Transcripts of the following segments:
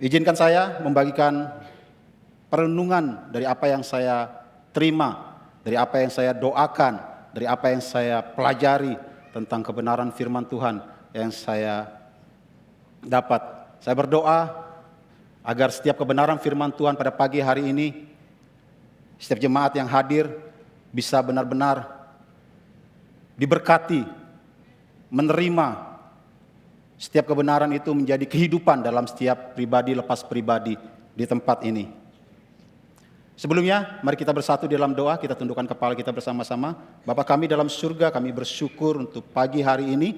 Izinkan saya membagikan perenungan dari apa yang saya terima, dari apa yang saya doakan, dari apa yang saya pelajari tentang kebenaran firman Tuhan yang saya dapat. Saya berdoa agar setiap kebenaran firman Tuhan pada pagi hari ini, setiap jemaat yang hadir bisa benar-benar diberkati, menerima setiap kebenaran itu menjadi kehidupan dalam setiap pribadi lepas pribadi di tempat ini. Sebelumnya, mari kita bersatu di dalam doa, kita tundukkan kepala kita bersama-sama. Bapa kami dalam surga, kami bersyukur untuk pagi hari ini.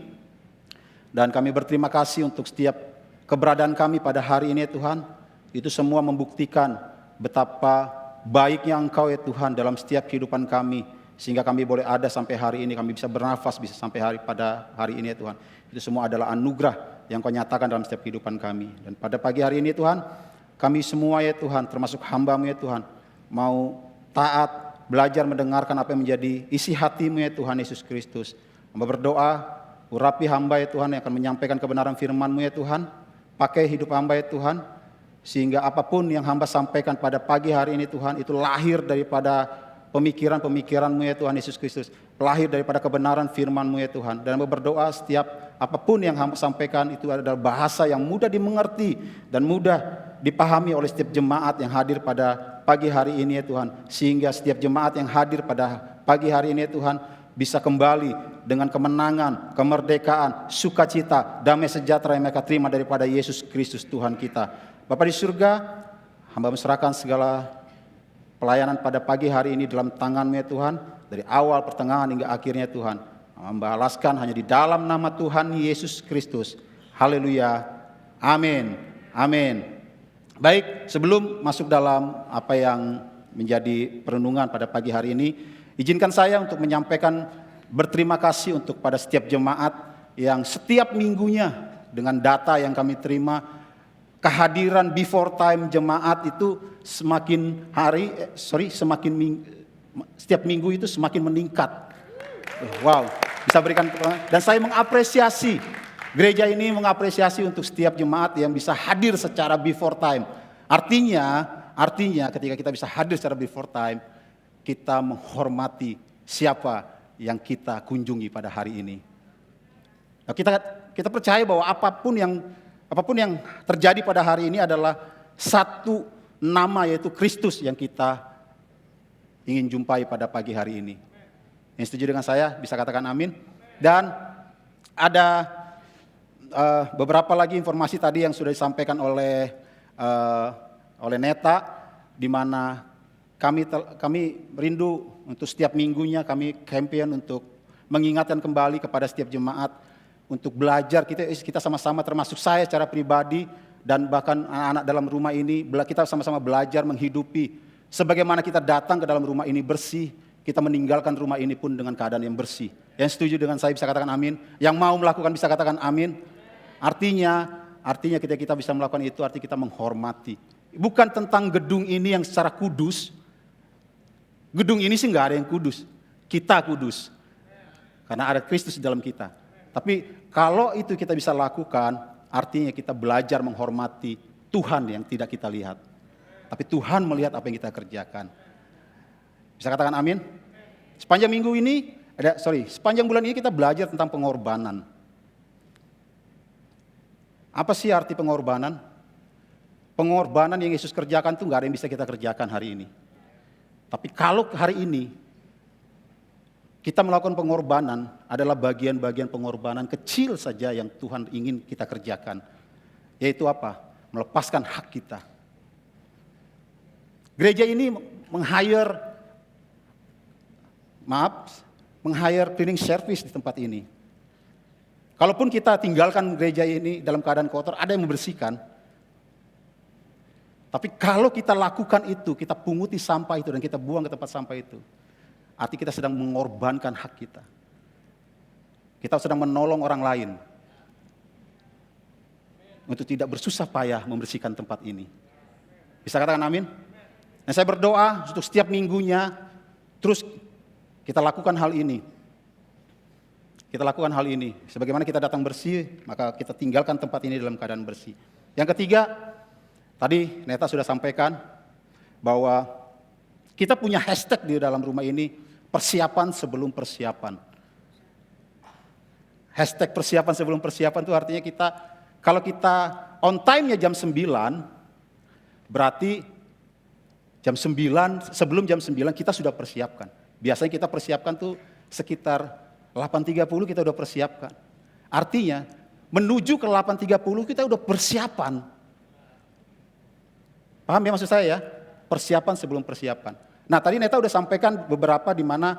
Dan kami berterima kasih untuk setiap keberadaan kami pada hari ini ya Tuhan. Itu semua membuktikan betapa baiknya Engkau ya Tuhan dalam setiap kehidupan kami. Sehingga kami boleh ada sampai hari ini, kami bisa bernafas, bisa sampai pada hari ini ya Tuhan. Itu semua adalah anugerah yang Kau nyatakan dalam setiap kehidupan kami. Dan pada pagi hari ini Tuhan, kami semua ya Tuhan, termasuk hamba-Mu ya Tuhan, mau taat, belajar mendengarkan apa yang menjadi isi hati-Mu ya Tuhan Yesus Kristus. Hamba berdoa, urapi hamba ya Tuhan yang akan menyampaikan kebenaran firman-Mu ya Tuhan. Pakai hidup hamba ya Tuhan, sehingga apapun yang hamba sampaikan pada pagi hari ini Tuhan, itu lahir daripada pemikiran-pemikiran-Mu ya Tuhan Yesus Kristus, lahir daripada kebenaran firman-Mu ya Tuhan. Dan hamba berdoa setiap apapun yang hamba sampaikan itu adalah bahasa yang mudah dimengerti dan mudah dipahami oleh setiap jemaat yang hadir pada pagi hari ini ya Tuhan. Sehingga setiap jemaat yang hadir pada pagi hari ini ya Tuhan bisa kembali dengan kemenangan, kemerdekaan, sukacita, damai sejahtera yang mereka terima daripada Yesus Kristus Tuhan kita. Bapa di surga, hamba menserahkan segala pelayanan pada pagi hari ini dalam tangan-Mu ya Tuhan, dari awal, pertengahan hingga akhirnya Tuhan. Membalaskan hanya di dalam nama Tuhan Yesus Kristus. Haleluya. Amin. Amin. Baik, sebelum masuk dalam apa yang menjadi perenungan pada pagi hari ini, izinkan saya untuk menyampaikan berterima kasih untuk pada setiap jemaat yang setiap minggunya dengan data yang kami terima, kehadiran before time jemaat itu setiap minggu itu semakin meningkat. Wow, bisa berikan, dan saya mengapresiasi, gereja ini mengapresiasi untuk setiap jemaat yang bisa hadir secara before time. Artinya ketika kita bisa hadir secara before time, kita menghormati siapa yang kita kunjungi pada hari ini. Nah, kita percaya bahwa apapun yang terjadi pada hari ini adalah satu nama, yaitu Kristus yang kita ingin jumpai pada pagi hari ini. Yang setuju dengan saya bisa katakan amin. Dan ada beberapa lagi informasi tadi yang sudah disampaikan oleh Neta, di mana kami rindu untuk setiap minggunya kami campaign untuk mengingatkan kembali kepada setiap jemaat untuk belajar. Kita sama-sama, termasuk saya secara pribadi dan bahkan anak-anak dalam rumah ini, kita sama-sama belajar menghidupi sebagaimana kita datang ke dalam rumah ini bersih, kita meninggalkan rumah ini pun dengan keadaan yang bersih. Yang setuju dengan saya bisa katakan amin. Yang mau melakukan bisa katakan amin. Artinya ketika kita bisa melakukan itu, artinya kita menghormati. Bukan tentang gedung ini yang secara kudus. Gedung ini sih nggak ada yang kudus. Kita kudus. Karena ada Kristus di dalam kita. Tapi kalau itu kita bisa lakukan, artinya kita belajar menghormati Tuhan yang tidak kita lihat. Tapi Tuhan melihat apa yang kita kerjakan. Bisa katakan amin? Sepanjang bulan ini kita belajar tentang pengorbanan. Apa sih arti pengorbanan? Pengorbanan yang Yesus kerjakan itu nggak ada yang bisa kita kerjakan hari ini. Tapi kalau hari ini kita melakukan pengorbanan, adalah bagian-bagian pengorbanan kecil saja yang Tuhan ingin kita kerjakan. Yaitu apa? Melepaskan hak kita. Gereja ini meng-hire cleaning service di tempat ini. Kalaupun kita tinggalkan gereja ini dalam keadaan kotor, ada yang membersihkan. Tapi kalau kita lakukan itu, kita punguti sampah itu dan kita buang ke tempat sampah itu, arti kita sedang mengorbankan hak kita. Kita sedang menolong orang lain untuk tidak bersusah payah membersihkan tempat ini. Bisa katakan amin? Nah, saya berdoa untuk setiap minggunya terus kita lakukan hal ini. Kita lakukan hal ini. Sebagaimana kita datang bersih, maka kita tinggalkan tempat ini dalam keadaan bersih. Yang ketiga, Tadi Neta sudah sampaikan bahwa kita punya hashtag di dalam rumah ini, persiapan sebelum persiapan. Hashtag persiapan sebelum persiapan itu artinya kalau kita on time-nya jam 9, berarti sebelum jam 9 kita sudah persiapkan. Biasanya kita persiapkan tuh sekitar 8.30 kita udah persiapkan. Artinya menuju ke 8.30 kita udah persiapan. Paham ya maksud saya ya? Persiapan sebelum persiapan. Nah tadi Neta udah sampaikan beberapa di mana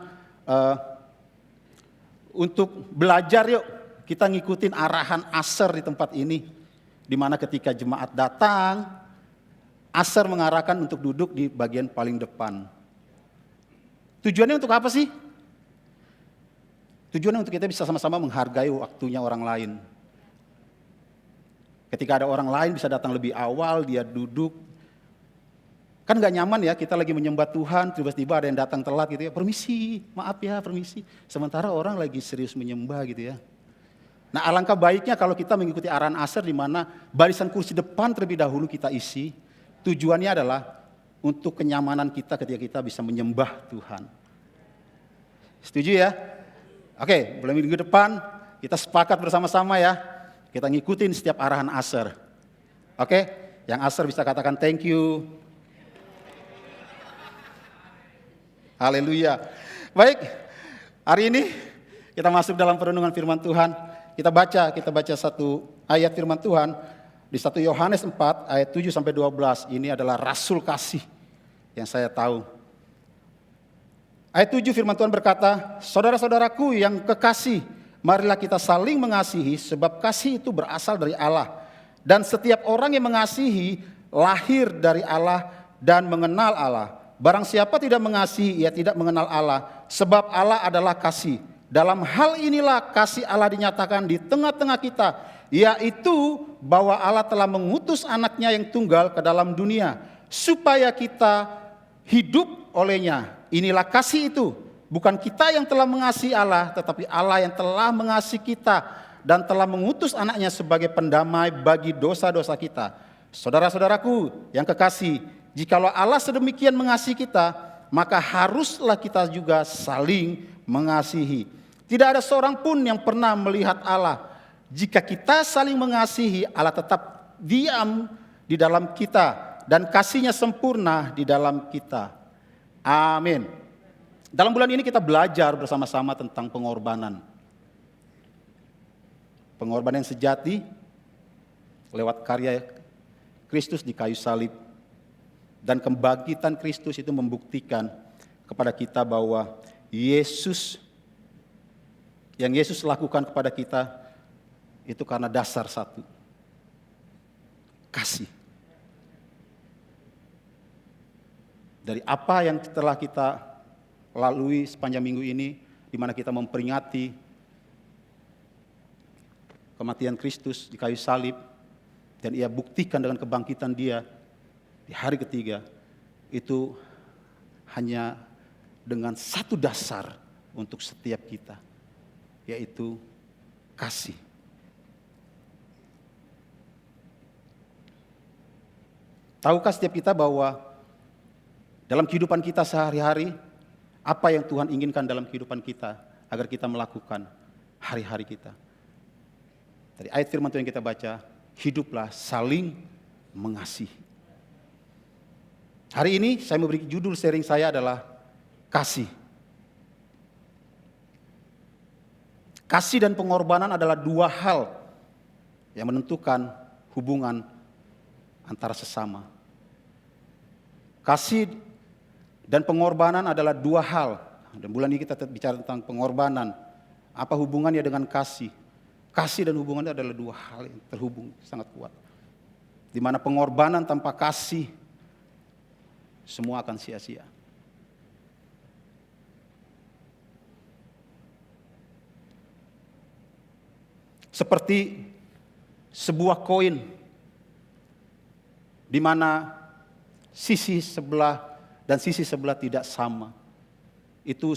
untuk belajar yuk kita ngikutin arahan Asher di tempat ini. Di mana ketika jemaat datang, Asher mengarahkan untuk duduk di bagian paling depan. Tujuannya untuk apa sih? Tujuannya untuk kita bisa sama-sama menghargai waktunya orang lain. Ketika ada orang lain bisa datang lebih awal, dia duduk. Kan gak nyaman ya, kita lagi menyembah Tuhan, tiba-tiba ada yang datang telat gitu ya. Permisi, maaf ya, permisi. Sementara orang lagi serius menyembah gitu ya. Nah alangkah baiknya kalau kita mengikuti arahan Asher di mana barisan kursi depan terlebih dahulu kita isi. Tujuannya adalah untuk kenyamanan kita ketika kita bisa menyembah Tuhan. Setuju ya? Oke, mulai minggu depan kita sepakat bersama-sama ya. Kita ngikutin setiap arahan Asher. Oke, yang Asher bisa katakan thank you. Haleluya. Baik, hari ini kita masuk dalam perenungan firman Tuhan. Kita baca satu ayat firman Tuhan di 1 Yohanes 4 ayat 7 sampai 12. Ini adalah rasul kasih yang saya tahu. Ayat 7 firman Tuhan berkata, saudara-saudaraku yang kekasih, marilah kita saling mengasihi sebab kasih itu berasal dari Allah. Dan setiap orang yang mengasihi lahir dari Allah dan mengenal Allah. Barang siapa tidak mengasihi, ia tidak mengenal Allah, sebab Allah adalah kasih. Dalam hal inilah kasih Allah dinyatakan di tengah-tengah kita, yaitu bahwa Allah telah mengutus anaknya yang tunggal ke dalam dunia, supaya kita hidup olehnya. Inilah kasih itu, bukan kita yang telah mengasihi Allah, tetapi Allah yang telah mengasihi kita dan telah mengutus anaknya sebagai pendamai bagi dosa-dosa kita. Saudara-saudaraku yang kekasih, jikalau Allah sedemikian mengasihi kita, maka haruslah kita juga saling mengasihi. Tidak ada seorang pun yang pernah melihat Allah. Jika kita saling mengasihi, Allah tetap diam di dalam kita dan kasih-Nya sempurna di dalam kita. Amin. Dalam bulan ini kita belajar bersama-sama tentang pengorbanan. Pengorbanan yang sejati lewat karya Kristus di kayu salib. Dan kebangkitan Kristus itu membuktikan kepada kita bahwa yang Yesus lakukan kepada kita itu karena dasar satu, kasih. Dari apa yang telah kita lalui sepanjang minggu ini, di mana kita memperingati kematian Kristus di kayu salib, dan Ia buktikan dengan kebangkitan Dia di hari ketiga, itu hanya dengan satu dasar untuk setiap kita, yaitu kasih. Tahukah setiap kita bahwa dalam kehidupan kita sehari-hari, apa yang Tuhan inginkan dalam kehidupan kita agar kita melakukan hari-hari kita? Dari ayat firman Tuhan yang kita baca, hiduplah saling mengasihi. Hari ini saya memberi judul sharing saya adalah kasih. Kasih dan pengorbanan adalah dua hal yang menentukan hubungan antara sesama. Kasih dan pengorbanan adalah dua hal. Dan bulan ini kita bicara tentang pengorbanan. Apa hubungannya dengan kasih? Kasih dan hubungannya adalah dua hal yang terhubung sangat kuat. Di mana pengorbanan tanpa kasih, semua akan sia-sia. Seperti sebuah koin di mana sisi sebelah dan sisi sebelah tidak sama. Itu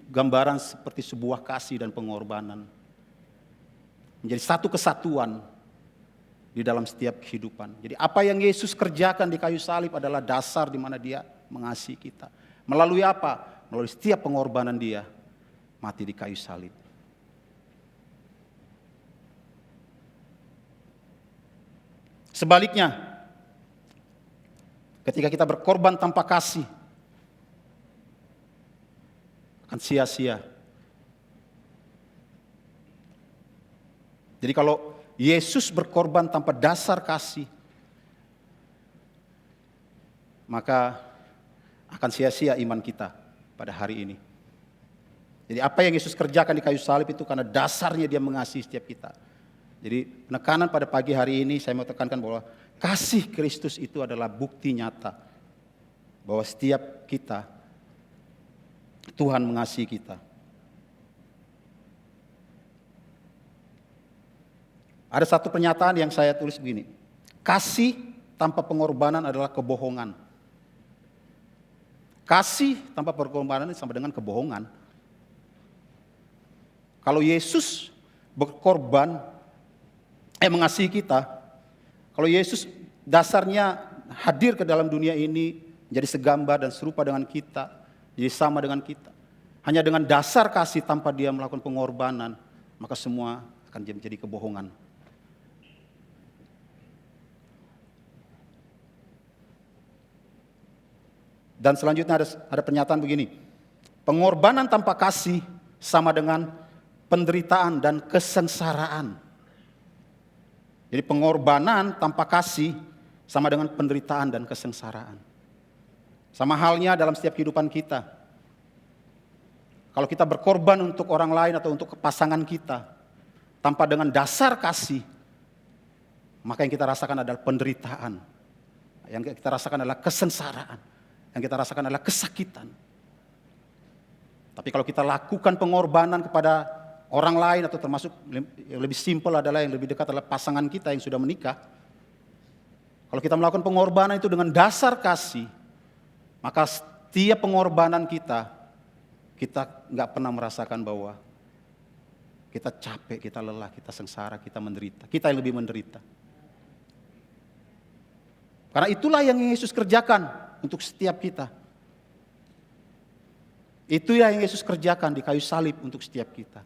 gambaran seperti sebuah kasih dan pengorbanan. Menjadi satu kesatuan. di dalam setiap kehidupan. Jadi apa yang Yesus kerjakan di kayu salib adalah dasar di mana dia mengasihi kita. Melalui apa? Melalui setiap pengorbanan dia mati di kayu salib. Sebaliknya, ketika kita berkorban tanpa kasih, akan sia-sia. Jadi kalau Yesus berkorban tanpa dasar kasih, maka akan sia-sia iman kita pada hari ini. Jadi apa yang Yesus kerjakan di kayu salib itu karena dasarnya dia mengasihi setiap kita. Jadi penekanan pada pagi hari ini saya mau tekankan bahwa kasih Kristus itu adalah bukti nyata bahwa setiap kita Tuhan mengasihi kita. Ada satu pernyataan yang saya tulis begini. Kasih tanpa pengorbanan adalah kebohongan. Kasih tanpa pengorbanan sama dengan kebohongan. Kalau Yesus berkorban, mengasihi kita, kalau Yesus dasarnya hadir ke dalam dunia ini menjadi segambar dan serupa dengan kita, jadi sama dengan kita. Hanya dengan dasar kasih tanpa dia melakukan pengorbanan, maka semua akan menjadi kebohongan. Dan selanjutnya ada pernyataan begini, pengorbanan tanpa kasih sama dengan penderitaan dan kesengsaraan. Jadi pengorbanan tanpa kasih sama dengan penderitaan dan kesengsaraan. Sama halnya dalam setiap kehidupan kita. Kalau kita berkorban untuk orang lain atau untuk pasangan kita, tanpa dengan dasar kasih, maka yang kita rasakan adalah penderitaan. Yang kita rasakan adalah kesengsaraan. Yang kita rasakan adalah kesakitan. Tapi kalau kita lakukan pengorbanan kepada orang lain atau termasuk yang lebih simpel adalah yang lebih dekat adalah pasangan kita yang sudah menikah. Kalau kita melakukan pengorbanan itu dengan dasar kasih, maka setiap pengorbanan kita nggak pernah merasakan bahwa kita capek, kita lelah, kita sengsara, kita menderita. Kita yang lebih menderita. Karena itulah yang Yesus kerjakan untuk setiap kita. Itu yang Yesus kerjakan di kayu salib untuk setiap kita.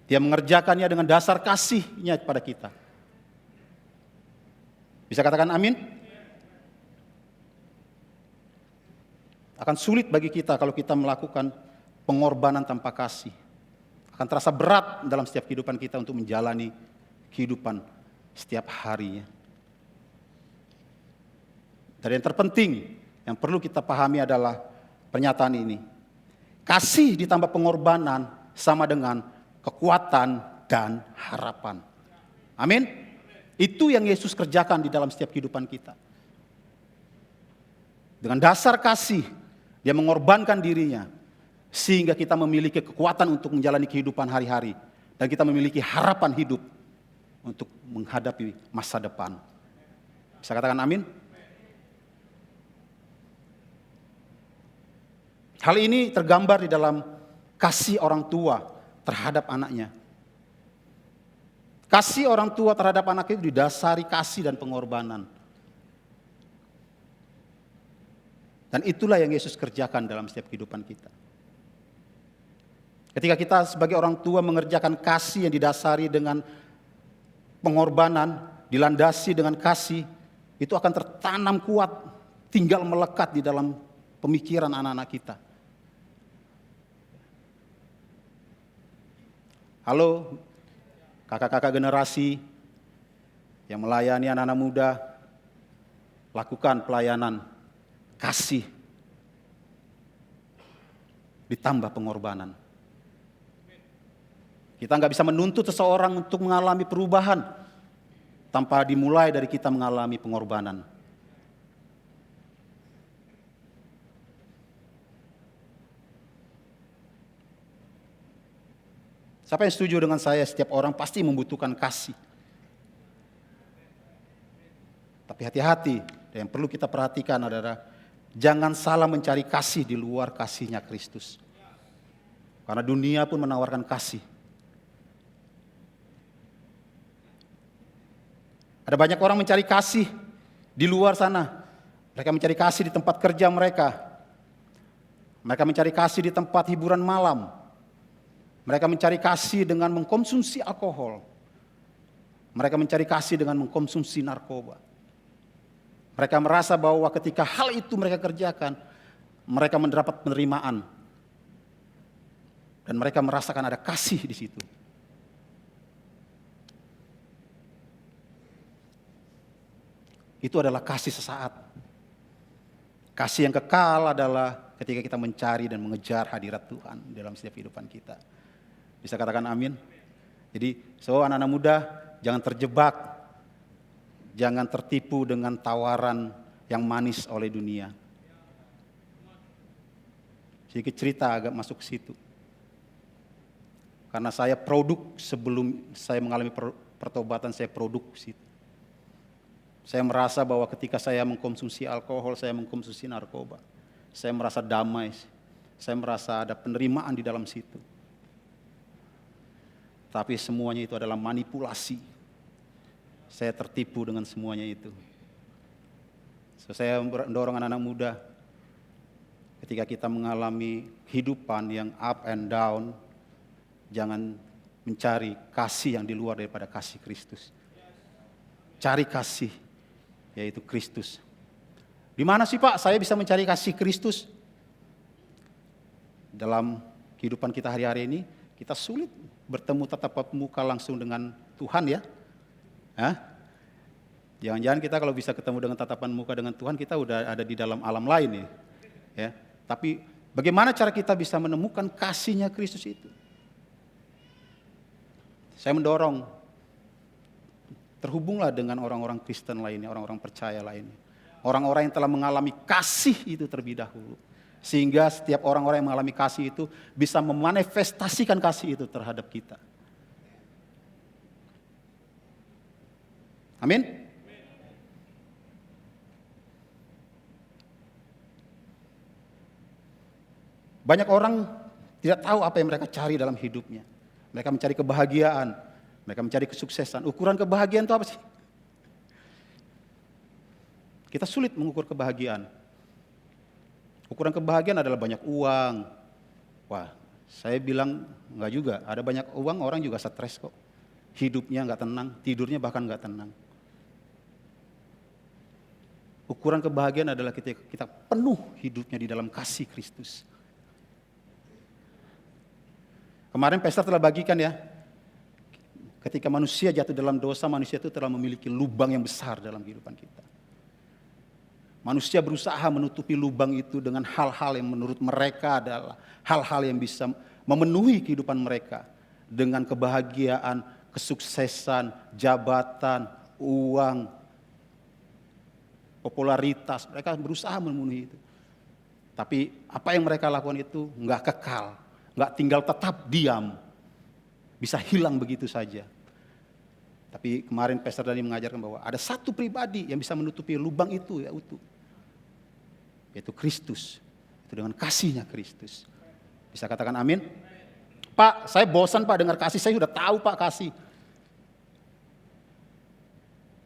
Dia mengerjakannya dengan dasar kasihnya kepada kita. Bisa katakan amin? Akan sulit bagi kita kalau kita melakukan pengorbanan tanpa kasih. Akan terasa berat dalam setiap kehidupan kita untuk menjalani kehidupan setiap harinya. Dan yang terpenting yang perlu kita pahami adalah pernyataan ini. Kasih ditambah pengorbanan sama dengan kekuatan dan harapan. Amin. Itu yang Yesus kerjakan di dalam setiap kehidupan kita. Dengan dasar kasih, dia mengorbankan dirinya. Sehingga kita memiliki kekuatan untuk menjalani kehidupan hari-hari. Dan kita memiliki harapan hidup untuk menghadapi masa depan. Bisa katakan amin? Hal ini tergambar di dalam kasih orang tua terhadap anaknya. Kasih orang tua terhadap anaknya itu didasari kasih dan pengorbanan. Dan itulah yang Yesus kerjakan dalam setiap kehidupan kita. Ketika kita sebagai orang tua mengerjakan kasih yang didasari dengan pengorbanan, dilandasi dengan kasih, itu akan tertanam kuat, tinggal melekat di dalam pemikiran anak-anak kita. Halo, kakak-kakak generasi yang melayani anak-anak muda, lakukan pelayanan kasih ditambah pengorbanan. Kita nggak bisa menuntut seseorang untuk mengalami perubahan tanpa dimulai dari kita mengalami pengorbanan. Siapa yang setuju dengan saya, setiap orang pasti membutuhkan kasih. Tapi hati-hati, yang perlu kita perhatikan adalah jangan salah mencari kasih di luar kasihnya Kristus. Karena dunia pun menawarkan kasih. Ada banyak orang mencari kasih di luar sana. Mereka mencari kasih di tempat kerja mereka. Mereka mencari kasih di tempat hiburan malam. Mereka mencari kasih dengan mengkonsumsi alkohol. Mereka mencari kasih dengan mengkonsumsi narkoba. Mereka merasa bahwa ketika hal itu mereka kerjakan, mereka mendapat penerimaan. Dan mereka merasakan ada kasih di situ. Itu adalah kasih sesaat. Kasih yang kekal adalah ketika kita mencari dan mengejar hadirat Tuhan dalam setiap kehidupan kita. Bisa katakan amin? Jadi, anak-anak muda, jangan terjebak, jangan tertipu dengan tawaran yang manis oleh dunia. Sedikit cerita agak masuk ke situ. Karena saya produk sebelum saya mengalami pertobatan, saya produksi. Saya merasa bahwa ketika saya mengkonsumsi alkohol, saya mengkonsumsi narkoba, saya merasa damai, saya merasa ada penerimaan di dalam situ. Tapi semuanya itu adalah manipulasi. Saya tertipu dengan semuanya itu. Saya mendorong anak-anak muda, ketika kita mengalami kehidupan yang up and down, jangan mencari kasih yang di luar daripada kasih Kristus. Cari kasih, yaitu Kristus. Di mana sih Pak saya bisa mencari kasih Kristus? Dalam kehidupan kita hari-hari ini, kita sulit bertemu tatap muka langsung dengan Tuhan ya. Jangan-jangan kita kalau bisa ketemu dengan tatapan muka dengan Tuhan, kita udah ada di dalam alam lain ya. Tapi bagaimana cara kita bisa menemukan kasihnya Kristus itu? Saya mendorong, terhubunglah dengan orang-orang Kristen lainnya, orang-orang percaya lainnya. Orang-orang yang telah mengalami kasih itu terlebih dahulu. Sehingga setiap orang-orang yang mengalami kasih itu bisa memanifestasikan kasih itu terhadap kita. Amin? Banyak orang tidak tahu apa yang mereka cari dalam hidupnya. Mereka mencari kebahagiaan, mereka mencari kesuksesan. Ukuran kebahagiaan itu apa sih? Kita sulit mengukur kebahagiaan. Ukuran kebahagiaan adalah banyak uang. Wah, saya bilang enggak juga. Ada banyak uang, orang juga stres kok. Hidupnya enggak tenang, tidurnya bahkan enggak tenang. Ukuran kebahagiaan adalah ketika kita penuh hidupnya di dalam kasih Kristus. Kemarin pastor telah bagikan ya, ketika manusia jatuh dalam dosa, manusia itu telah memiliki lubang yang besar dalam kehidupan kita. Manusia berusaha menutupi lubang itu dengan hal-hal yang menurut mereka adalah hal-hal yang bisa memenuhi kehidupan mereka. Dengan kebahagiaan, kesuksesan, jabatan, uang, popularitas. Mereka berusaha memenuhi itu. Tapi apa yang mereka lakukan itu enggak kekal. Enggak tinggal tetap diam. Bisa hilang begitu saja. Tapi kemarin Pastor Dani mengajarkan bahwa ada satu pribadi yang bisa menutupi lubang itu ya utuh. Yaitu Kristus. Itu dengan kasihnya Kristus. Bisa katakan amin? Pak, saya bosan Pak dengar kasih, saya sudah tahu Pak kasih.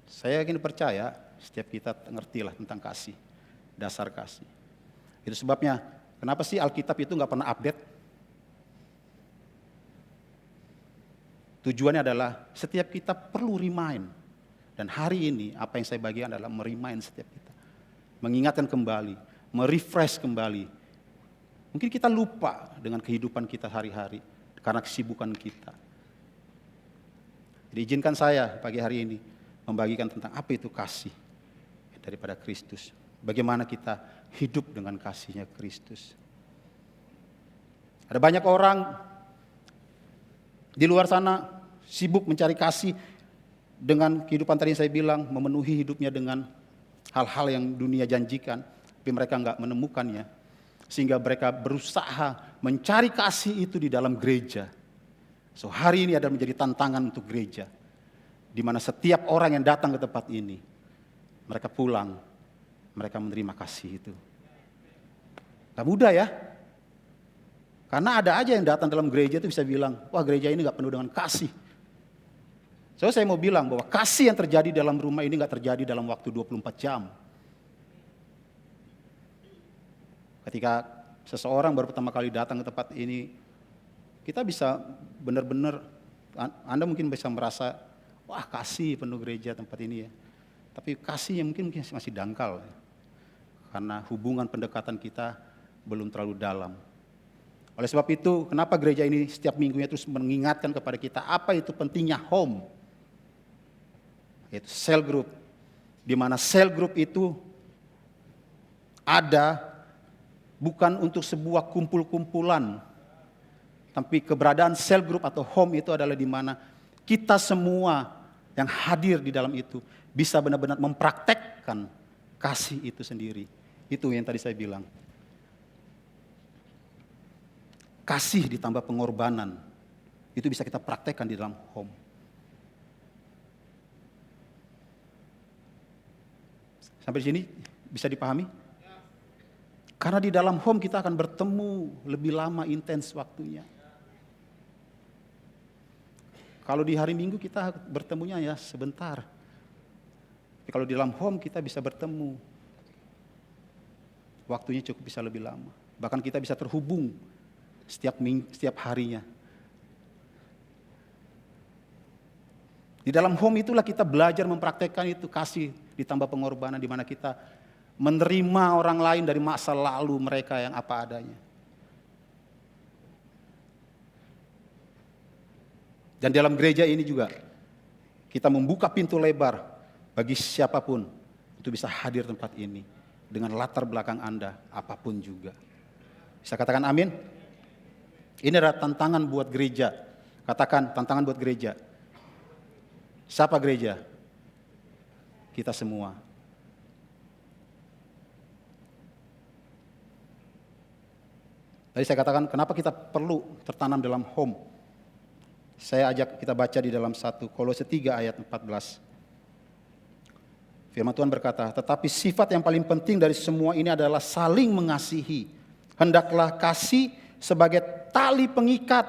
Saya yakin percaya setiap kita ngertilah tentang kasih. Dasar kasih. Itu sebabnya kenapa sih Alkitab itu gak pernah update? Tujuannya adalah setiap kita perlu remind. Dan hari ini apa yang saya bagikan adalah meremind setiap kita. Mengingatkan kembali. Merefresh kembali. Mungkin kita lupa dengan kehidupan kita hari-hari karena kesibukan kita. Jadi izinkan saya pagi hari ini membagikan tentang apa itu kasih daripada Kristus. Bagaimana kita hidup dengan kasihnya Kristus. Ada banyak orang di luar sana sibuk mencari kasih dengan kehidupan tadi saya bilang memenuhi hidupnya dengan hal-hal yang dunia janjikan. Tapi mereka enggak menemukannya. Sehingga mereka berusaha mencari kasih itu di dalam gereja. So hari ini adalah menjadi tantangan untuk gereja. Di mana setiap orang yang datang ke tempat ini. Mereka pulang. Mereka menerima kasih itu. Gak mudah ya. Karena ada aja yang datang dalam gereja itu bisa bilang. Wah gereja ini gak penuh dengan kasih. So saya mau bilang bahwa kasih yang terjadi dalam rumah ini gak terjadi dalam waktu 24 jam. Ketika seseorang baru pertama kali datang ke tempat ini, kita bisa benar-benar, Anda mungkin bisa merasa, wah kasih penuh gereja tempat ini ya. Tapi kasihnya mungkin masih dangkal. Karena hubungan pendekatan kita belum terlalu dalam. Oleh sebab itu, kenapa gereja ini setiap minggunya terus mengingatkan kepada kita apa itu pentingnya home, yaitu cell group, di mana cell group itu ada bukan untuk sebuah kumpul-kumpulan, tapi keberadaan cell group atau home itu adalah di mana kita semua yang hadir di dalam itu bisa benar-benar mempraktekkan kasih itu sendiri. Itu yang tadi saya bilang. Kasih ditambah pengorbanan, itu bisa kita praktekkan di dalam home. Sampai di sini bisa dipahami? Karena di dalam home kita akan bertemu lebih lama, intens waktunya. Kalau di hari Minggu kita bertemunya ya sebentar. Tapi kalau di dalam home kita bisa bertemu, waktunya cukup bisa lebih lama. Bahkan kita bisa terhubung setiap harinya. Di dalam home itulah kita belajar mempraktekkan itu kasih ditambah pengorbanan, di mana kita menerima orang lain dari masa lalu mereka yang apa adanya. Dan dalam gereja ini juga kita membuka pintu lebar bagi siapapun untuk bisa hadir tempat ini dengan latar belakang Anda apapun juga. Bisa katakan amin? Ini adalah tantangan buat gereja. Katakan tantangan buat gereja. Siapa gereja? Kita semua. Tadi saya katakan kenapa kita perlu tertanam dalam home. Saya ajak kita baca di dalam 1 Kolose 3 ayat 14. Firman Tuhan berkata, tetapi sifat yang paling penting dari semua ini adalah saling mengasihi. Hendaklah kasih sebagai tali pengikat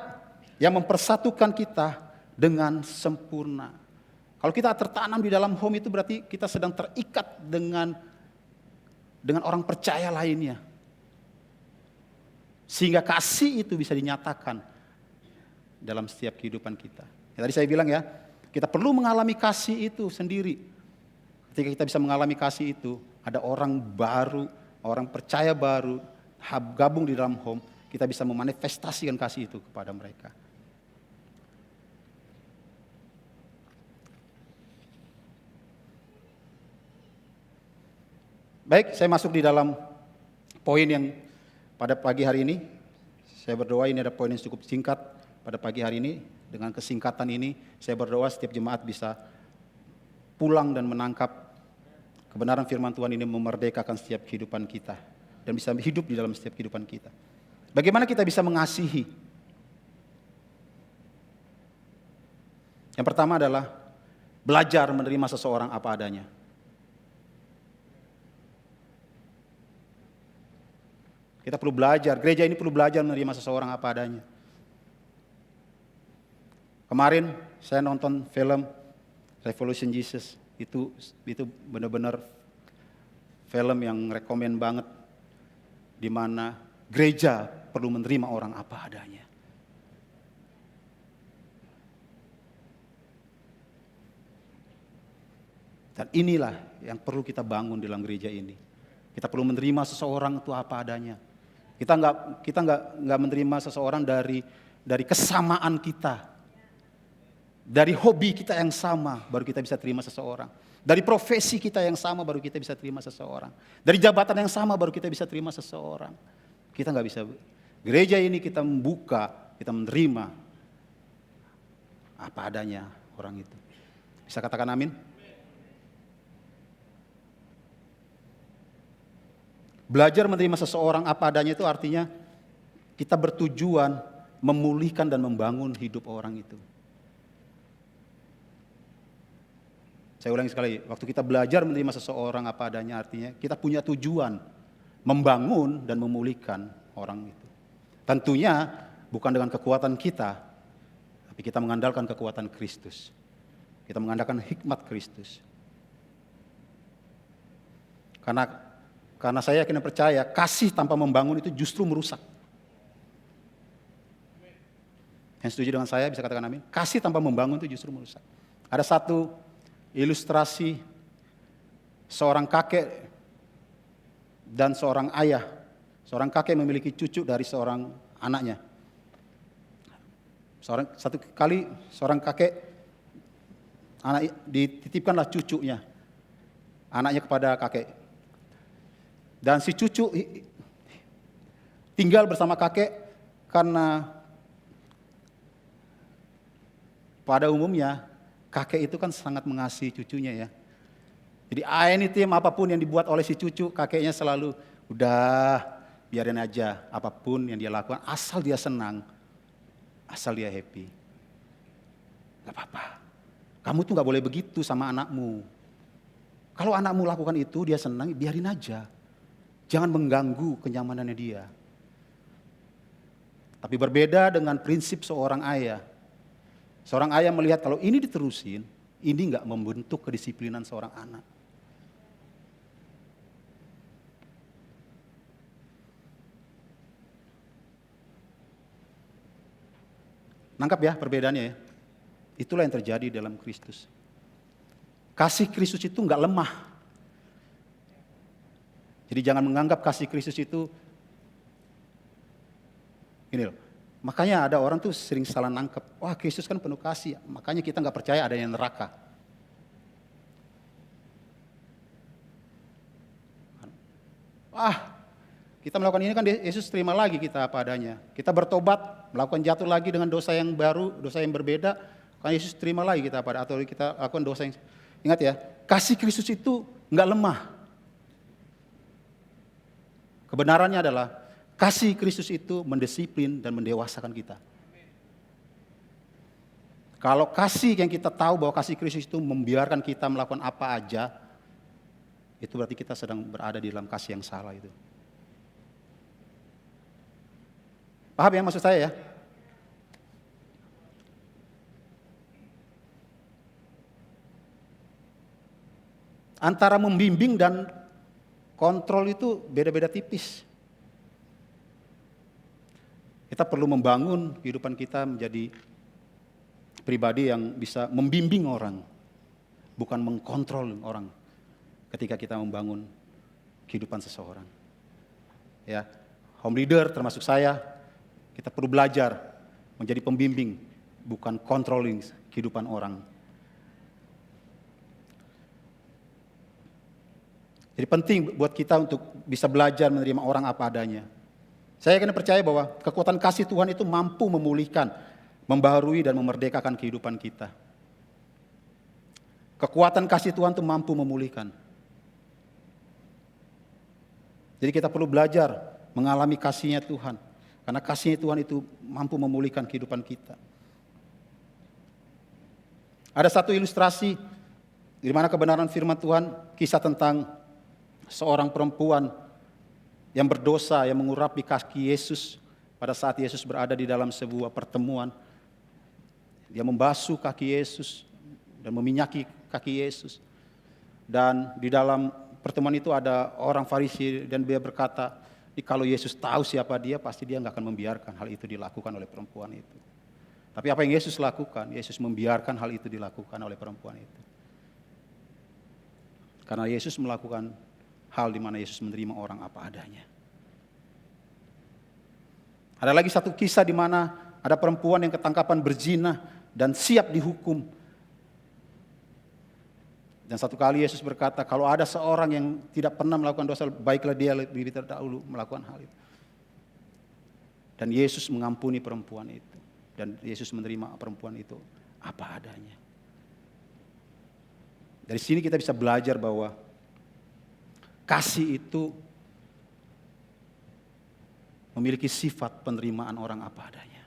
yang mempersatukan kita dengan sempurna. Kalau kita tertanam di dalam home itu berarti kita sedang terikat dengan orang percaya lainnya. Sehingga kasih itu bisa dinyatakan dalam setiap kehidupan kita. Ya, tadi saya bilang ya, kita perlu mengalami kasih itu sendiri. Ketika kita bisa mengalami kasih itu, ada orang baru, orang percaya baru, gabung di dalam home, kita bisa memanifestasikan kasih itu kepada mereka. Baik, saya masuk di dalam poin yang pada pagi hari ini. Saya berdoa ini ada poin yang cukup singkat pada pagi hari ini. Dengan kesingkatan ini, saya berdoa setiap jemaat bisa pulang dan menangkap kebenaran firman Tuhan ini memerdekakan setiap kehidupan kita. Dan bisa hidup di dalam setiap kehidupan kita. Bagaimana kita bisa mengasihi? Yang pertama adalah belajar menerima seseorang apa adanya. Kita perlu belajar, gereja ini perlu belajar menerima seseorang apa adanya. Kemarin saya nonton film Revolution Jesus, itu benar-benar film yang rekomen banget, di mana gereja perlu menerima orang apa adanya. Dan inilah yang perlu kita bangun dalam gereja ini. Kita perlu menerima seseorang itu apa adanya. Kita nggak menerima seseorang dari kesamaan kita, dari hobi kita yang sama, baru kita bisa terima seseorang. Dari profesi kita yang sama, baru kita bisa terima seseorang. Dari jabatan yang sama, baru kita bisa terima seseorang. Kita nggak bisa. Gereja ini kita membuka, kita menerima apa adanya orang itu. Bisa katakan amin? Belajar menerima seseorang apa adanya itu artinya kita bertujuan memulihkan dan membangun hidup orang itu. Saya ulangi sekali, waktu kita belajar menerima seseorang apa adanya artinya kita punya tujuan membangun dan memulihkan orang itu. Tentunya bukan dengan kekuatan kita, tapi kita mengandalkan kekuatan Kristus. Kita mengandalkan hikmat Kristus. Karena saya yakin dan percaya, kasih tanpa membangun itu justru merusak. Yang setuju dengan saya bisa katakan amin. Kasih tanpa membangun itu justru merusak. Ada satu ilustrasi seorang kakek dan seorang ayah. Seorang kakek memiliki cucu dari seorang anaknya. Satu kali seorang kakek dititipkanlah cucunya, anaknya kepada kakek. Dan si cucu tinggal bersama kakek karena pada umumnya kakek itu kan sangat mengasihi cucunya ya. Jadi anything apapun yang dibuat oleh si cucu, kakeknya selalu udah biarin aja apapun yang dia lakukan asal dia senang, asal dia happy. Gak apa-apa. Kamu tuh gak boleh begitu sama anakmu. Kalau anakmu lakukan itu dia senang, biarin aja. Jangan mengganggu kenyamanannya dia. Tapi berbeda dengan prinsip seorang ayah. Seorang ayah melihat kalau ini diterusin, ini gak membentuk kedisiplinan seorang anak. Nangkap ya perbedaannya ya. Itulah yang terjadi dalam Kristus. Kasih Kristus itu gak lemah. Jadi jangan menganggap kasih Kristus itu gini loh. Makanya ada orang tuh sering salah nangkep. Wah Kristus kan penuh kasih. Makanya kita gak percaya adanya neraka. Kita melakukan ini kan Yesus terima lagi kita apa adanya. Kita bertobat, melakukan jatuh lagi dengan dosa yang baru, dosa yang berbeda. Kan Yesus terima lagi kita apa atau kita lakukan dosa yang... Ingat ya, kasih Kristus itu gak lemah. Kebenarannya adalah kasih Kristus itu mendisiplin dan mendewasakan kita. Kalau kasih yang kita tahu bahwa kasih Kristus itu membiarkan kita melakukan apa aja, itu berarti kita sedang berada di dalam kasih yang salah itu. Paham ya maksud saya ya? Antara membimbing dan kontrol itu beda-beda tipis. Kita perlu membangun kehidupan kita menjadi pribadi yang bisa membimbing orang, bukan mengkontrol orang ketika kita membangun kehidupan seseorang. Ya, home leader termasuk saya, kita perlu belajar menjadi pembimbing, bukan controlling kehidupan orang. Jadi penting buat kita untuk bisa belajar menerima orang apa adanya. Saya akan percaya bahwa kekuatan kasih Tuhan itu mampu memulihkan, membaharui dan memerdekakan kehidupan kita. Kekuatan kasih Tuhan itu mampu memulihkan. Jadi kita perlu belajar mengalami kasih-Nya Tuhan. Karena kasih Tuhan itu mampu memulihkan kehidupan kita. Ada satu ilustrasi di mana kebenaran firman Tuhan, kisah tentang seorang perempuan yang berdosa yang mengurapi kaki Yesus pada saat Yesus berada di dalam sebuah pertemuan. Dia membasuh kaki Yesus dan meminyaki kaki Yesus. Dan di dalam pertemuan itu ada orang Farisi dan dia berkata, kalau Yesus tahu siapa dia, pasti dia nggak akan membiarkan hal itu dilakukan oleh perempuan itu. Tapi apa yang Yesus lakukan? Yesus membiarkan hal itu dilakukan oleh perempuan itu. Karena Yesus melakukan hal di mana Yesus menerima orang apa adanya. Ada lagi satu kisah di mana ada perempuan yang ketangkapan berzina dan siap dihukum. Dan satu kali Yesus berkata, kalau ada seorang yang tidak pernah melakukan dosa, baiklah dia lebih terdahulu melakukan hal itu. Dan Yesus mengampuni perempuan itu. Dan Yesus menerima perempuan itu apa adanya. Dari sini kita bisa belajar bahwa kasih itu memiliki sifat penerimaan orang apa adanya.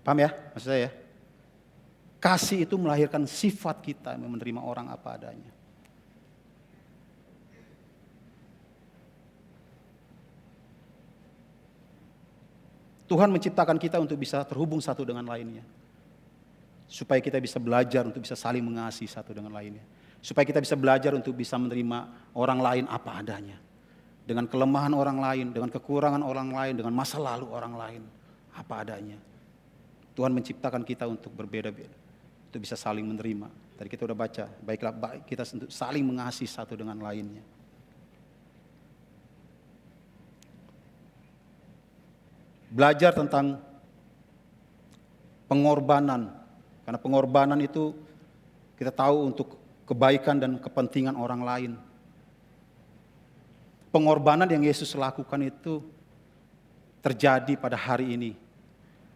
Paham ya maksud saya ya? Kasih itu melahirkan sifat kita menerima orang apa adanya. Tuhan menciptakan kita untuk bisa terhubung satu dengan lainnya. Supaya kita bisa belajar untuk bisa saling mengasihi satu dengan lainnya. Supaya kita bisa belajar untuk bisa menerima orang lain apa adanya. Dengan kelemahan orang lain, dengan kekurangan orang lain, dengan masa lalu orang lain. Apa adanya. Tuhan menciptakan kita untuk berbeda-beda. Untuk bisa saling menerima. Tadi kita udah baca, baiklah kita untuk saling mengasihi satu dengan lainnya. Belajar tentang pengorbanan. Karena pengorbanan itu kita tahu untuk kebaikan dan kepentingan orang lain. Pengorbanan yang Yesus lakukan itu terjadi pada hari ini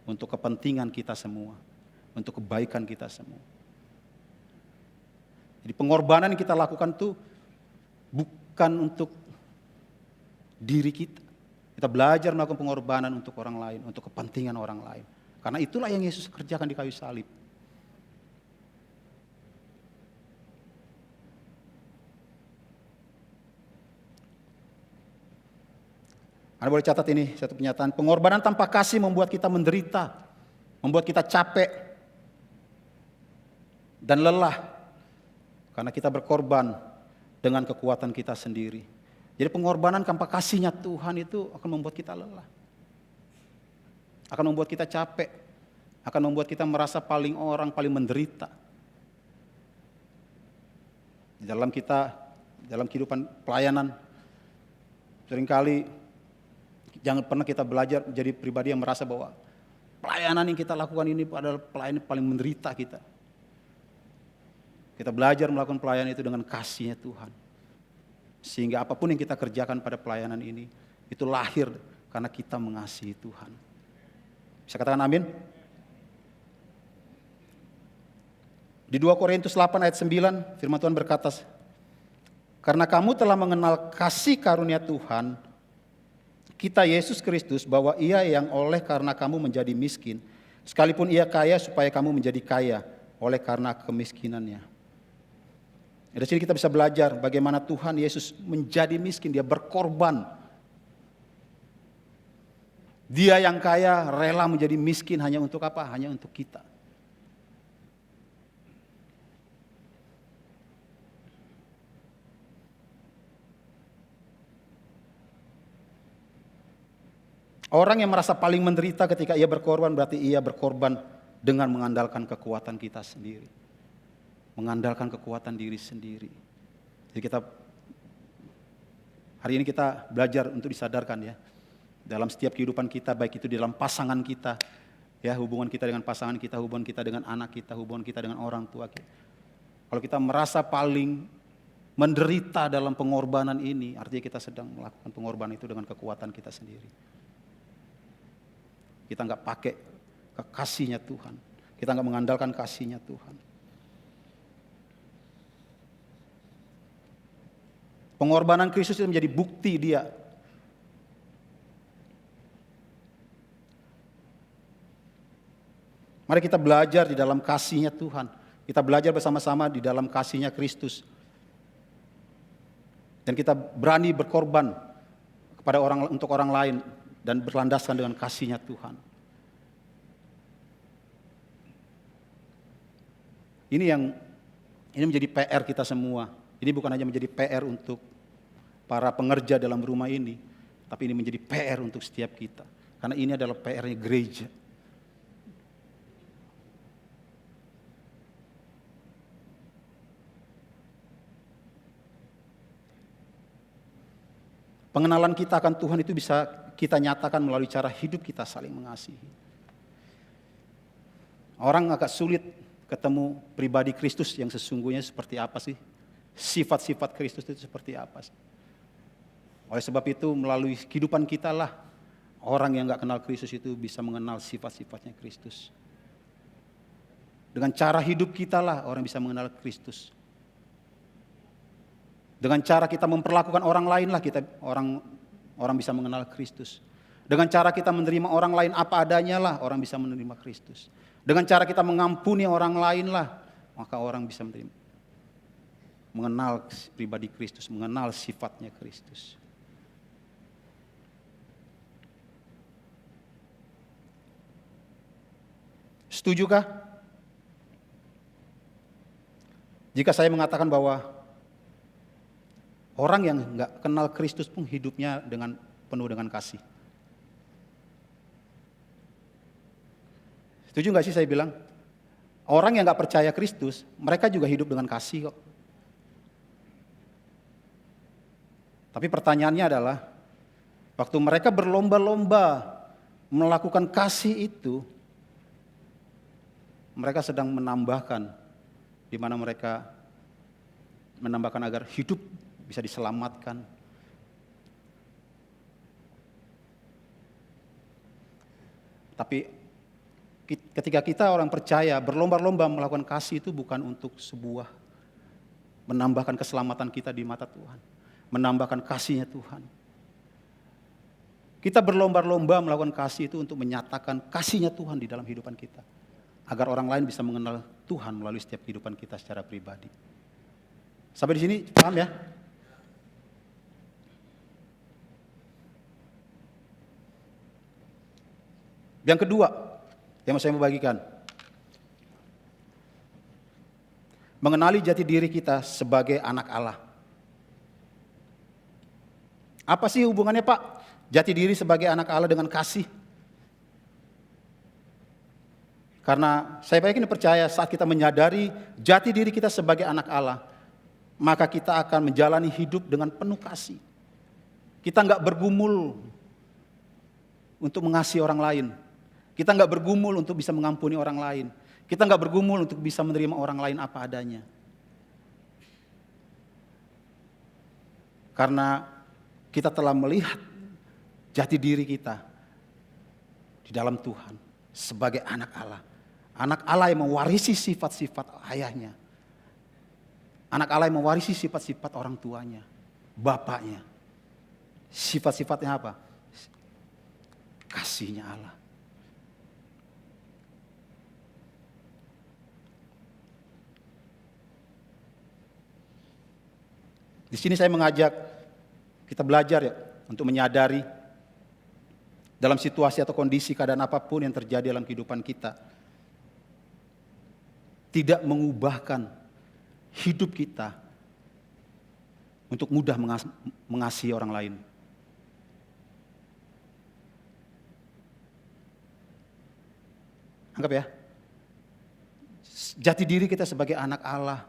untuk kepentingan kita semua, untuk kebaikan kita semua. Jadi pengorbanan yang kita lakukan itu bukan untuk diri kita. Kita belajar melakukan pengorbanan untuk orang lain, untuk kepentingan orang lain. Karena itulah yang Yesus kerjakan di kayu salib. Anda boleh catat ini, satu pernyataan. Pengorbanan tanpa kasih membuat kita menderita, membuat kita capek dan lelah. Karena kita berkorban dengan kekuatan kita sendiri. Jadi pengorbanan tanpa kasihnya Tuhan itu akan membuat kita lelah. Akan membuat kita capek. Akan membuat kita merasa paling menderita. Di dalam kehidupan pelayanan, seringkali jangan pernah kita belajar menjadi pribadi yang merasa bahwa pelayanan yang kita lakukan ini adalah pelayanan paling menderita kita. Kita belajar melakukan pelayanan itu dengan kasihnya Tuhan. Sehingga apapun yang kita kerjakan pada pelayanan ini, itu lahir karena kita mengasihi Tuhan. Bisa katakan amin? Di 2 Korintus 8 ayat 9, firman Tuhan berkata, karena kamu telah mengenal kasih karunia Tuhan, kita Yesus Kristus, bahwa Ia yang oleh karena kamu menjadi miskin, sekalipun Ia kaya supaya kamu menjadi kaya oleh karena kemiskinannya. Dari sini kita bisa belajar bagaimana Tuhan Yesus menjadi miskin, Dia berkorban. Dia yang kaya rela menjadi miskin hanya untuk apa? Hanya untuk kita. Orang yang merasa paling menderita ketika ia berkorban berarti ia berkorban dengan mengandalkan kekuatan kita sendiri. Mengandalkan kekuatan diri sendiri. Jadi hari ini kita belajar untuk disadarkan ya. Dalam setiap kehidupan kita, baik itu di dalam pasangan kita, ya hubungan kita dengan pasangan kita, hubungan kita dengan anak kita, hubungan kita dengan orang tua kita. Kalau kita merasa paling menderita dalam pengorbanan ini, artinya kita sedang melakukan pengorbanan itu dengan kekuatan kita sendiri. Kita nggak pakai kasihnya Tuhan. Kita nggak mengandalkan kasihnya Tuhan. Pengorbanan Kristus itu menjadi bukti Dia. Mari kita belajar di dalam kasihnya Tuhan. Kita belajar bersama-sama di dalam kasihnya Kristus. Dan kita berani berkorban untuk orang lain. Dan berlandaskan dengan kasihnya Tuhan. Ini menjadi PR kita semua. Ini bukan hanya menjadi PR untuk para pengerja dalam rumah ini, tapi ini menjadi PR untuk setiap kita. Karena ini adalah PR-nya gereja. Pengenalan kita akan Tuhan itu bisa kita nyatakan melalui cara hidup kita saling mengasihi. Orang agak sulit ketemu pribadi Kristus yang sesungguhnya seperti apa sih? Sifat-sifat Kristus itu seperti apa sih? Oleh sebab itu melalui kehidupan kita lah orang yang gak kenal Kristus itu bisa mengenal sifat-sifatnya Kristus. Dengan cara hidup kita lah orang bisa mengenal Kristus. Dengan cara kita memperlakukan orang lain lah orang bisa mengenal Kristus. Dengan cara kita menerima orang lain apa adanya lah orang bisa menerima Kristus. Dengan cara kita mengampuni orang lain lah maka orang bisa mengenal pribadi Kristus, mengenal sifatnya Kristus. Setujukah? Jika saya mengatakan bahwa orang yang nggak kenal Kristus pun hidupnya penuh dengan kasih. Setuju nggak sih saya bilang? Orang yang nggak percaya Kristus, mereka juga hidup dengan kasih kok. Tapi pertanyaannya adalah, waktu mereka berlomba-lomba melakukan kasih itu, mereka sedang menambahkan, di mana mereka menambahkan agar hidup bisa diselamatkan. Tapi ketika kita orang percaya berlomba-lomba melakukan kasih itu bukan untuk sebuah menambahkan keselamatan kita di mata Tuhan, menambahkan kasihnya Tuhan. Kita berlomba-lomba melakukan kasih itu untuk menyatakan kasihnya Tuhan di dalam kehidupan kita, agar orang lain bisa mengenal Tuhan melalui setiap kehidupan kita secara pribadi. Sampai di sini paham ya? Yang kedua yang mau saya bagikan, mengenali jati diri kita sebagai anak Allah. Apa sih hubungannya Pak? Jati diri sebagai anak Allah dengan kasih. Karena saya yakin percaya saat kita menyadari jati diri kita sebagai anak Allah, maka kita akan menjalani hidup dengan penuh kasih. Kita nggak bergumul untuk mengasihi orang lain. Kita nggak bergumul untuk bisa mengampuni orang lain. Kita nggak bergumul untuk bisa menerima orang lain apa adanya. Karena kita telah melihat jati diri kita di dalam Tuhan sebagai anak Allah. Anak Allah yang mewarisi sifat-sifat ayahnya. Anak Allah yang mewarisi sifat-sifat orang tuanya, bapaknya. Sifat-sifatnya apa? Kasihnya Allah. Di sini saya mengajak kita belajar ya untuk menyadari dalam situasi atau kondisi keadaan apapun yang terjadi dalam kehidupan kita, tidak mengubahkan hidup kita untuk mudah mengasihi orang lain. Anggap ya, jati diri kita sebagai anak Allah,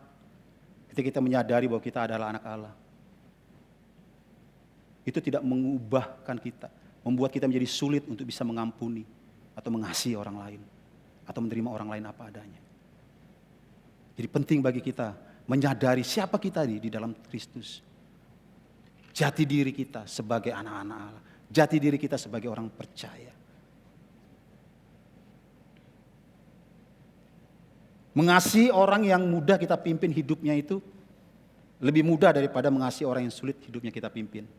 ketika kita menyadari bahwa kita adalah anak Allah, itu tidak mengubahkan kita, membuat kita menjadi sulit untuk bisa mengampuni atau mengasihi orang lain, atau menerima orang lain apa adanya. Jadi penting bagi kita menyadari siapa kita di dalam Kristus. Jati diri kita sebagai anak-anak Allah, jati diri kita sebagai orang percaya. Mengasihi orang yang mudah kita pimpin hidupnya itu lebih mudah daripada mengasihi orang yang sulit hidupnya kita pimpin.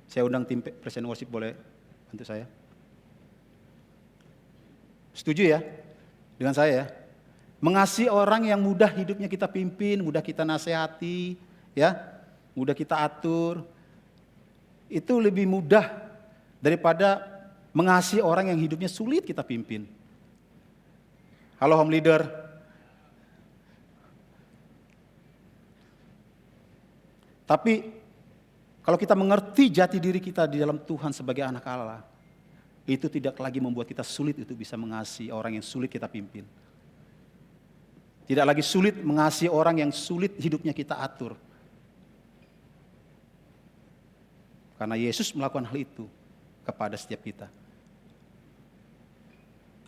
Saya undang tim Presiden Worship, boleh bantu saya? Setuju ya dengan saya ya? Mengasihi orang yang mudah hidupnya kita pimpin, mudah kita nasihati, ya, mudah kita atur, itu lebih mudah daripada mengasihi orang yang hidupnya sulit kita pimpin. Halo home leader. Tapi kalau kita mengerti jati diri kita di dalam Tuhan sebagai anak Allah, itu tidak lagi membuat kita sulit untuk bisa mengasihi orang yang sulit kita pimpin. Tidak lagi sulit mengasihi orang yang sulit hidupnya kita atur. Karena Yesus melakukan hal itu kepada setiap kita.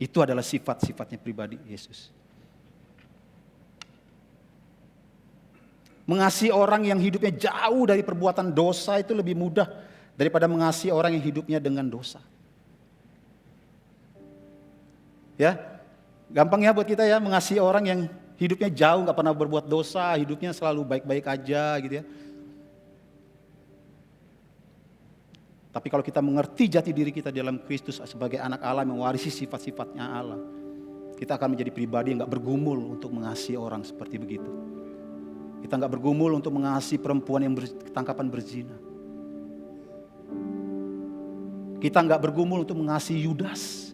Itu adalah sifat-sifatnya pribadi Yesus. Mengasihi orang yang hidupnya jauh dari perbuatan dosa itu lebih mudah daripada mengasihi orang yang hidupnya dengan dosa. Ya, gampang ya buat kita ya mengasihi orang yang hidupnya jauh, gak pernah berbuat dosa, hidupnya selalu baik-baik aja gitu ya. Tapi kalau kita mengerti jati diri kita dalam Kristus sebagai anak Allah, mewarisi sifat-sifatnya Allah, kita akan menjadi pribadi yang gak bergumul untuk mengasihi orang seperti begitu. Kita gak bergumul untuk mengasihi perempuan yang ketangkapan berzina. Kita gak bergumul untuk mengasihi Yudas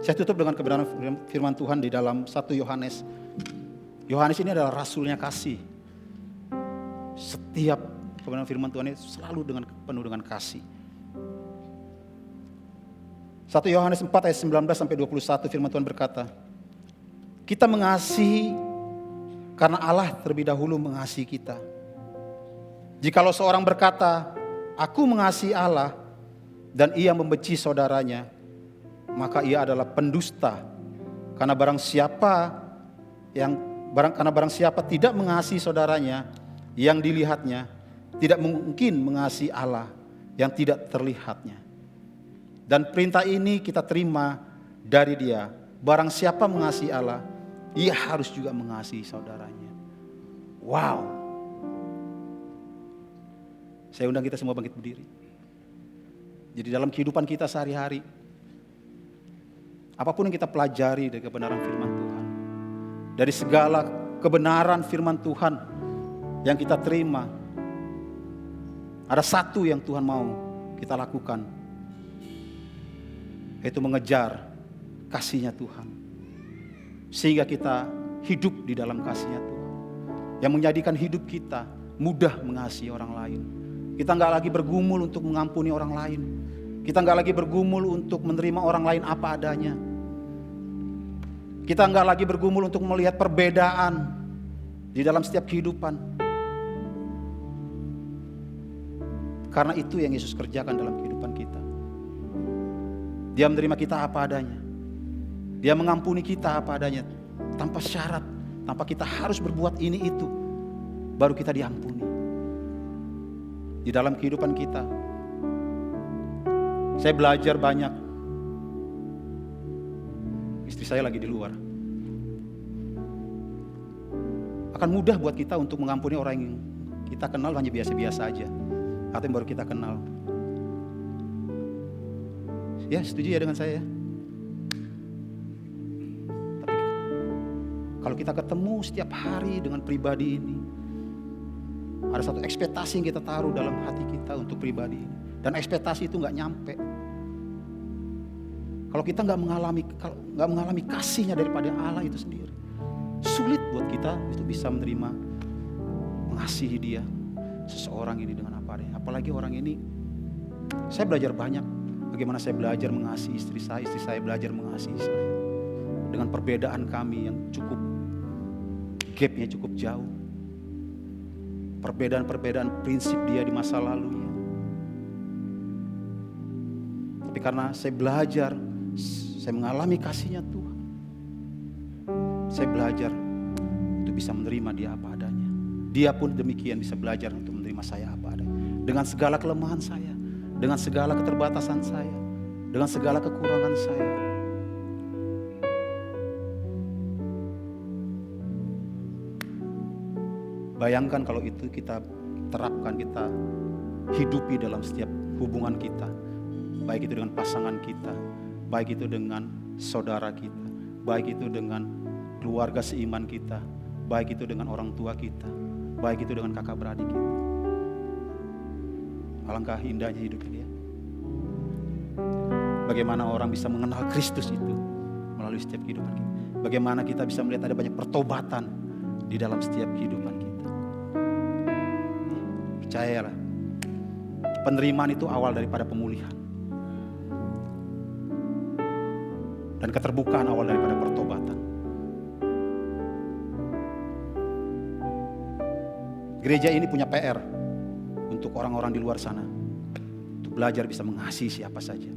Saya tutup dengan kebenaran firman Tuhan di dalam 1 Yohanes. Yohanes ini adalah rasulnya kasih. Setiap kebenaran firman Tuhan ini selalu penuh dengan kasih. 1 Yohanes 4 ayat 19 sampai 21 firman Tuhan berkata, kita mengasihi karena Allah terlebih dahulu mengasihi kita. Jikalau seorang berkata, aku mengasihi Allah, dan ia membenci saudaranya, maka ia adalah pendusta. Karena barang siapa tidak mengasihi saudaranya yang dilihatnya, tidak mungkin mengasihi Allah yang tidak terlihatnya. Dan perintah ini kita terima dari Dia. Barang siapa mengasihi Allah, ia harus juga mengasihi saudaranya. Wow. Saya undang kita semua bangkit berdiri. Jadi dalam kehidupan kita sehari-hari, apapun yang kita pelajari dari kebenaran firman Tuhan, dari segala kebenaran firman Tuhan yang kita terima, ada satu yang Tuhan mau kita lakukan, yaitu mengejar kasih-Nya Tuhan. Sehingga kita hidup di dalam kasih-Nya Tuhan, yang menjadikan hidup kita mudah mengasihi orang lain. Kita nggak lagi bergumul untuk mengampuni orang lain. Kita nggak lagi bergumul untuk menerima orang lain apa adanya. Kita nggak lagi bergumul untuk melihat perbedaan di dalam setiap kehidupan. Karena itu yang Yesus kerjakan dalam kehidupan kita. Dia menerima kita apa adanya. Dia mengampuni kita apa adanya. Tanpa syarat, tanpa kita harus berbuat ini itu, baru kita diampuni. Di dalam kehidupan kita, saya belajar banyak. Istri saya lagi di luar. Akan mudah buat kita untuk mengampuni orang yang kita kenal hanya biasa-biasa aja, atau yang baru kita kenal. Ya, setuju ya dengan saya? Tapi kalau kita ketemu setiap hari dengan pribadi ini, ada satu ekspektasi yang kita taruh dalam hati kita untuk pribadi ini. Dan ekspektasi itu gak nyampe. Kalau kita gak mengalami kasih-Nya daripada Allah itu sendiri, sulit buat kita itu bisa menerima, mengasihi dia, seseorang ini dengan apa adanya. Apalagi orang ini, saya belajar banyak. Bagaimana saya belajar mengasihi istri saya belajar mengasihi saya. Dengan perbedaan kami yang cukup, gapnya cukup jauh. Perbedaan-perbedaan prinsip dia di masa lalunya. Tapi karena saya belajar, saya mengalami kasih-Nya Tuhan, saya belajar untuk bisa menerima dia apa adanya. Dia pun demikian bisa belajar untuk menerima saya apa adanya. Dengan segala kelemahan saya, dengan segala keterbatasan saya, dengan segala kekurangan saya. Bayangkan kalau itu kita terapkan, kita hidupi dalam setiap hubungan kita. Baik itu dengan pasangan kita, baik itu dengan saudara kita, baik itu dengan keluarga seiman kita, baik itu dengan orang tua kita, baik itu dengan kakak beradik kita. Alangkah indahnya hidup ini ya. Bagaimana orang bisa mengenal Kristus itu melalui setiap kehidupan kita. Bagaimana kita bisa melihat ada banyak pertobatan di dalam setiap kehidupan kita. Percayalah, penerimaan itu awal daripada pemulihan. Dan keterbukaan awal daripada pertobatan. Gereja ini punya PR untuk orang-orang di luar sana, untuk belajar bisa mengasihi siapa saja.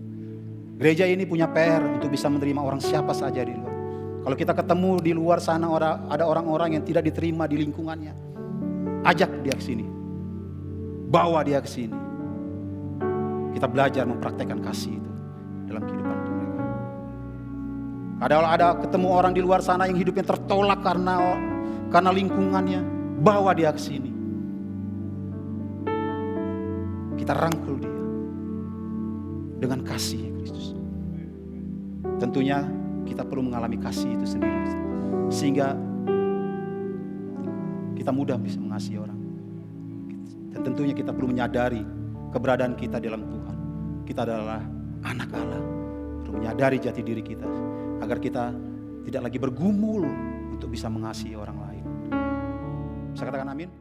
Gereja ini punya PR untuk bisa menerima orang siapa saja di luar. Kalau kita ketemu di luar sana ada orang-orang yang tidak diterima di lingkungannya, ajak dia ke sini. Bawa dia ke sini. Kita belajar mempraktekkan kasih itu dalam kehidupan mereka. Ada ketemu orang di luar sana yang hidupnya tertolak karena lingkungannya, bawa dia ke sini. Kita rangkul dia dengan kasih Kristus. Tentunya kita perlu mengalami kasih itu sendiri, sehingga kita mudah bisa mengasihi orang. Dan tentunya kita perlu menyadari keberadaan kita dalam Tuhan. Kita adalah anak Allah, untuk menyadari jati diri kita, agar kita tidak lagi bergumul untuk bisa mengasihi orang lain. Bisa katakan amin?